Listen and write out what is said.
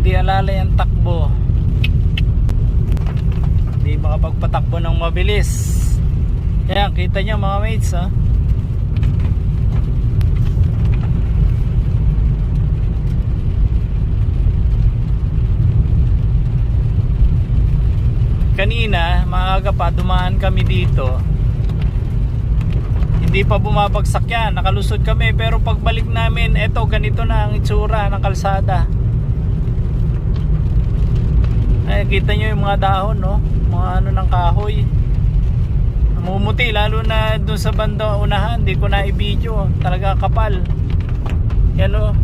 hindi alalay ang takbo, hindi makapagpatakbo ng mabilis. Kaya kita nyo mga mates, ha? Kanina maaga pa dumaan kami dito, hindi pa bumabagsak yan, nakalusod kami. Pero pagbalik namin, eto ganito na ang itsura ng kalsada. Ay, kita nyo yung mga dahon, no? Mga ano ng kahoy, namumuti, lalo na dun sa banda unahan. Hindi ko na i-video, talaga kapal yan, no?